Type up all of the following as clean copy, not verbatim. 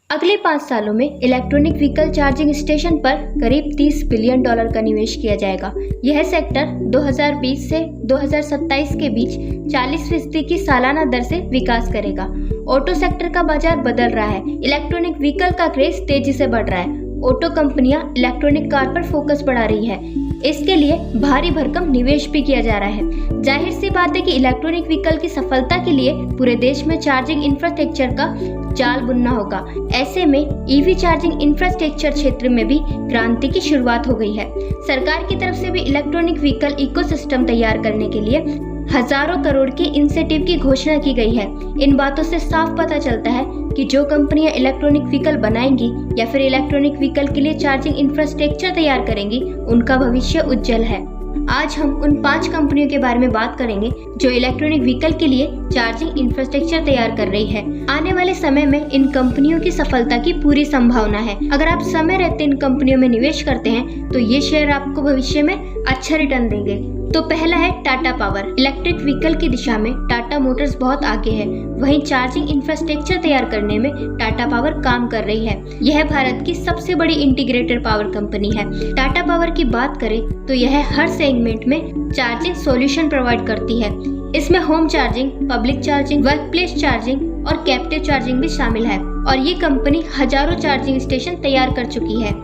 अगले 5 सालों में इलेक्ट्रॉनिक व्हीकल चार्जिंग स्टेशन पर करीब $30 बिलियन का निवेश किया जाएगा। यह सेक्टर 2020 से 2027 के बीच 40% की सालाना दर से विकास करेगा। ऑटो सेक्टर का बाजार बदल रहा है। इलेक्ट्रॉनिक व्हीकल का क्रेज तेजी से बढ़ रहा है। ऑटो कंपनियां इलेक्ट्रॉनिक कार पर फोकस बढ़ा रही है। इसके लिए भारी भरकम निवेश भी किया जा रहा है। जाहिर सी बात है कि इलेक्ट्रॉनिक व्हीकल की सफलता के लिए पूरे देश में चार्जिंग इंफ्रास्ट्रक्चर का जाल बुनना होगा। ऐसे में ईवी चार्जिंग इंफ्रास्ट्रक्चर क्षेत्र में भी क्रांति की शुरुआत हो गई है। सरकार की तरफ से भी इलेक्ट्रॉनिक व्हीकल इकोसिस्टम तैयार करने के लिए हजारों करोड़ के इंसेंटिव की घोषणा की गई है। इन बातों से साफ पता चलता है कि जो कंपनियां इलेक्ट्रॉनिक व्हीकल बनाएंगी या फिर इलेक्ट्रॉनिक व्हीकल के लिए चार्जिंग इंफ्रास्ट्रक्चर तैयार करेंगी, उनका भविष्य उज्जवल है। आज हम उन 5 कंपनियों के बारे में बात करेंगे जो इलेक्ट्रॉनिक व्हीकल के लिए चार्जिंग इंफ्रास्ट्रक्चर तैयार कर रही है। आने वाले समय में इन कंपनियों की सफलता की पूरी संभावना है। अगर आप समय रहते इन कंपनियों में निवेश करते हैं तो ये शेयर आपको भविष्य में अच्छा रिटर्न देंगे। तो पहला है टाटा पावर। इलेक्ट्रिक व्हीकल की दिशा में टाटा मोटर्स बहुत आगे है। वहीं चार्जिंग इंफ्रास्ट्रक्चर तैयार करने में टाटा पावर काम कर रही है। यह भारत की सबसे बड़ी इंटीग्रेटेड पावर कंपनी है। टाटा पावर की बात करें तो यह हर सेगमेंट में चार्जिंग सॉल्यूशन प्रोवाइड करती है। इसमें home charging, public charging, work place charging और कैप्टिव चार्जिंग भी शामिल है और ये कंपनी हजारों चार्जिंग स्टेशन तैयार कर चुकी है।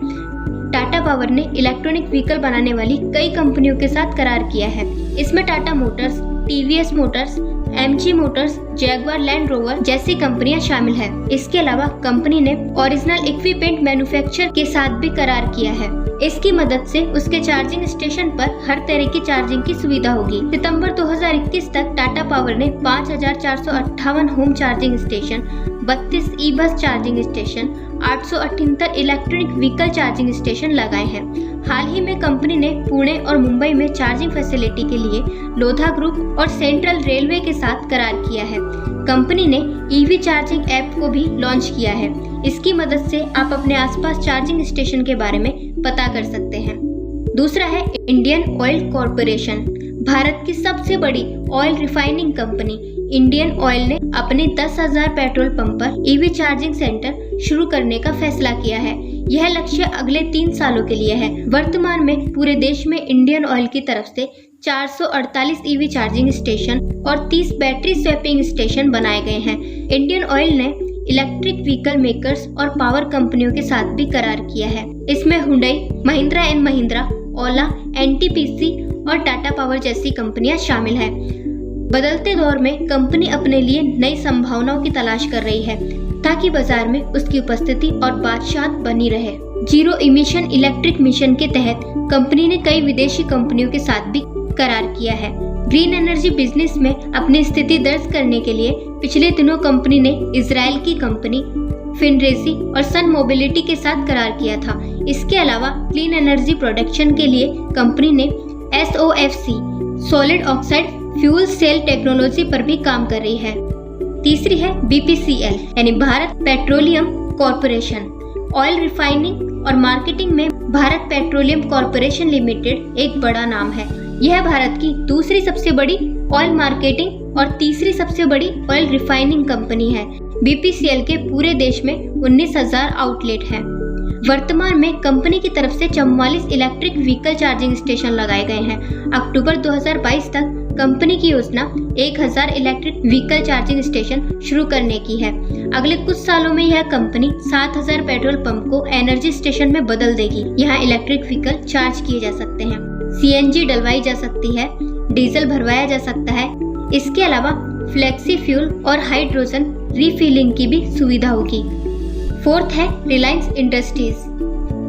टाटा पावर ने इलेक्ट्रॉनिक व्हीकल बनाने वाली कई कंपनियों के साथ करार किया है। इसमें Tata Motors, TVS Motors, MG Motors, Jaguar land rover जैसी कंपनियां शामिल हैं। इसके अलावा कंपनी ने ओरिजिनल इक्विपमेंट मैन्युफैक्चर के साथ भी करार किया है। इसकी मदद से उसके चार्जिंग स्टेशन पर हर तरह की चार्जिंग की सुविधा होगी। सितंबर 2021 तक टाटा पावर ने 5458 home charging station, 32 e bus charging station, 878 electronic vehicle charging station लगाए हैं। हाल ही में कंपनी ने पुणे और मुंबई में चार्जिंग फैसिलिटी के लिए लोधा ग्रुप और सेंट्रल रेलवे के साथ करार किया है। कंपनी ने ईवी चार्जिंग ऐप को भी लॉन्च किया है। इसकी मदद से आप अपने आसपास चार्जिंग स्टेशन के बारे में पता कर सकते हैं। दूसरा है इंडियन ऑयल कॉरपोरेशन। भारत की सबसे बड़ी oil refining company Indian oil ने अपने 10,000 पेट्रोल पंप पर ईवी चार्जिंग सेंटर शुरू करने का फैसला किया है। यह लक्ष्य अगले 3 सालों के लिए है। वर्तमान में पूरे देश में इंडियन ऑयल की तरफ से 448 ईवी चार्जिंग स्टेशन और 30 बैटरी स्वैपिंग स्टेशन बनाए गए हैं। इंडियन ऑयल ने इलेक्ट्रिक व्हीकल मेकर्स और पावर कंपनियों के साथ भी करार किया है। इसमें Hyundai, Mahindra and Mahindra, Ola, NTPC और टाटा पावर जैसी कंपनियां शामिल हैं। बदलते दौर में कंपनी अपने लिए नई संभावनाओं की तलाश कर रही है ताकि बाजार में उसकी उपस्थिति और बादशाहत बनी रहे। जीरो इमिशन इलेक्ट्रिक मिशन के तहत कंपनी ने कई विदेशी कंपनियों के साथ भी करार किया है। ग्रीन एनर्जी बिजनेस में अपनी स्थिति दर्ज करने के लिए पिछले दिनों कंपनी ने इजराइल की कंपनी फिनरेसी और सन मोबिलिटी के साथ करार किया था। इसके अलावा क्लीन एनर्जी प्रोडक्शन के लिए कंपनी ने SOFC solid oxide fuel cell technology पर भी काम कर रही है। तीसरी है BPCL यानी Bharat petroleum corporation. Oil refining और मार्केटिंग में भारत पेट्रोलियम कॉरपोरेशन लिमिटेड एक बड़ा नाम है। यह भारत की दूसरी सबसे बड़ी ऑयल मार्केटिंग और तीसरी सबसे बड़ी ऑयल रिफाइनिंग कंपनी है। BPCL के पूरे देश में 19,000 आउटलेट हैं। वर्तमान में कंपनी की तरफ से 44 इलेक्ट्रिक व्हीकल चार्जिंग स्टेशन लगाए गए हैं। अक्टूबर 2022 तक कंपनी की योजना 1000 इलेक्ट्रिक व्हीकल चार्जिंग स्टेशन शुरू करने की है। अगले कुछ सालों में यह कंपनी 7000 पेट्रोल पंप को एनर्जी स्टेशन में बदल देगी। यहाँ इलेक्ट्रिक व्हीकल चार्ज किए जा सकते हैं, CNG डलवाई जा सकती है, डीजल भरवाया जा सकता है। इसके अलावा फ्लेक्सी फ्यूल और हाइड्रोजन रिफिलिंग की भी सुविधा होगी। फोर्थ है रिलायंस इंडस्ट्रीज।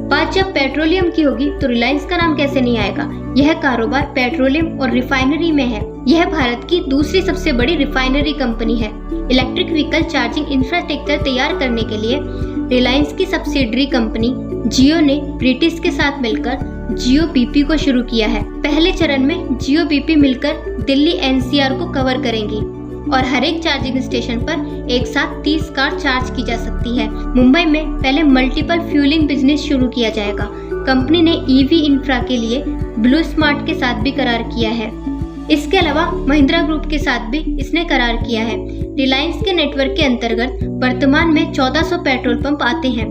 बात जब पेट्रोलियम की होगी तो रिलायंस का नाम कैसे नहीं आएगा। यह कारोबार पेट्रोलियम और रिफाइनरी में है। यह भारत की दूसरी सबसे बड़ी रिफाइनरी कंपनी है। इलेक्ट्रिक व्हीकल चार्जिंग इंफ्रास्ट्रक्चर तैयार करने के लिए रिलायंस की सब्सिडरी कंपनी जियो ने ब्रिटिश के साथ मिलकर जियो BP को शुरू किया है। पहले चरण में जियो BP मिलकर दिल्ली NCR को कवर करेंगी और हर एक चार्जिंग स्टेशन पर एक साथ 30 कार चार्ज की जा सकती है। मुंबई में पहले मल्टीपल फ्यूलिंग बिजनेस शुरू किया जाएगा। कंपनी ने EV इंफ्रा के लिए ब्लू स्मार्ट के साथ भी करार किया है। इसके अलावा महिंद्रा ग्रुप के साथ भी इसने करार किया है। रिलायंस के नेटवर्क के अंतर्गत वर्तमान में 1400 पेट्रोल पंप आते हैं।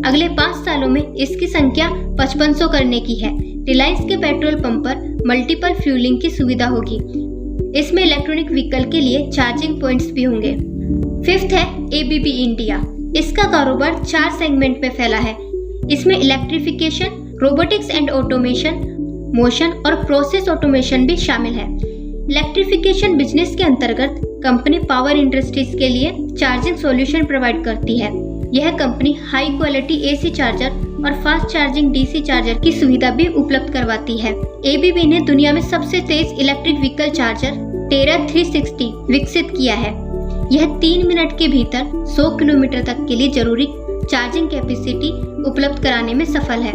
अगले 5 सालों में इसकी संख्या 5500 करने की है। रिलायंस के पेट्रोल पंप पर मल्टीपल फ्यूलिंग की सुविधा होगी। इसमें इलेक्ट्रॉनिक व्हीकल के लिए चार्जिंग पॉइंट्स भी होंगे। फिफ्थ है ABB इंडिया। इसका कारोबार 4 सेगमेंट में फैला है। इसमें electrification, robotics and automation, motion और प्रोसेस ऑटोमेशन भी शामिल है। इलेक्ट्रिफिकेशन बिजनेस के अंतर्गत कंपनी पावर इंडस्ट्रीज के लिए चार्जिंग सॉल्यूशन प्रोवाइड करती है। यह company high quality AC charger और फास्ट चार्जिंग DC चार्जर की सुविधा भी उपलब्ध करवाती है। ABB ने दुनिया में सबसे तेज इलेक्ट्रिक व्हीकल चार्जर टेरा 360 विकसित किया है। यह 3 मिनट के भीतर 100 किलोमीटर तक के लिए जरूरी चार्जिंग कैपेसिटी उपलब्ध कराने में सफल है।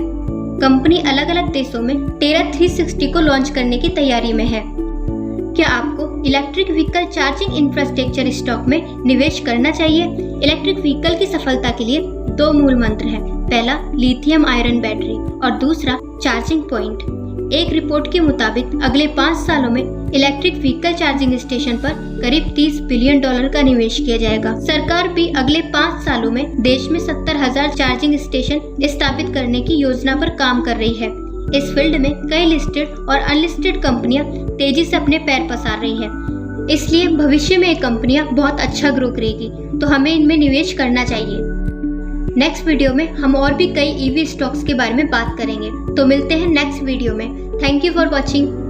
कंपनी अलग अलग देशों में टेरा 360 को लॉन्च करने की तैयारी में है। क्या आपको electric vehicle charging infrastructure stock में निवेश करना चाहिए? इलेक्ट्रिक व्हीकल की सफलता के लिए 2 मूल मंत्र हैं। पहला लिथियम आयरन बैटरी और दूसरा चार्जिंग पॉइंट। एक रिपोर्ट के मुताबिक अगले 5 सालों में इलेक्ट्रिक व्हीकल चार्जिंग स्टेशन पर करीब $30 बिलियन का निवेश किया जाएगा। सरकार भी अगले 5 सालों में देश में 70,000 चार्जिंग स्टेशन स्थापित करने की योजना पर काम कर रही है। इस फील्ड में कई लिस्टेड और अनलिस्टेड कंपनियां तेजी से अपने पैर पसार रही हैं। इसलिए भविष्य में ये कंपनियां बहुत अच्छा ग्रो करेगी, तो हमें इनमें निवेश करना चाहिए। नेक्स्ट वीडियो में हम और भी कई EV स्टॉक्स के बारे में बात करेंगे, तो मिलते हैं नेक्स्ट वीडियो में। Thank you for watching.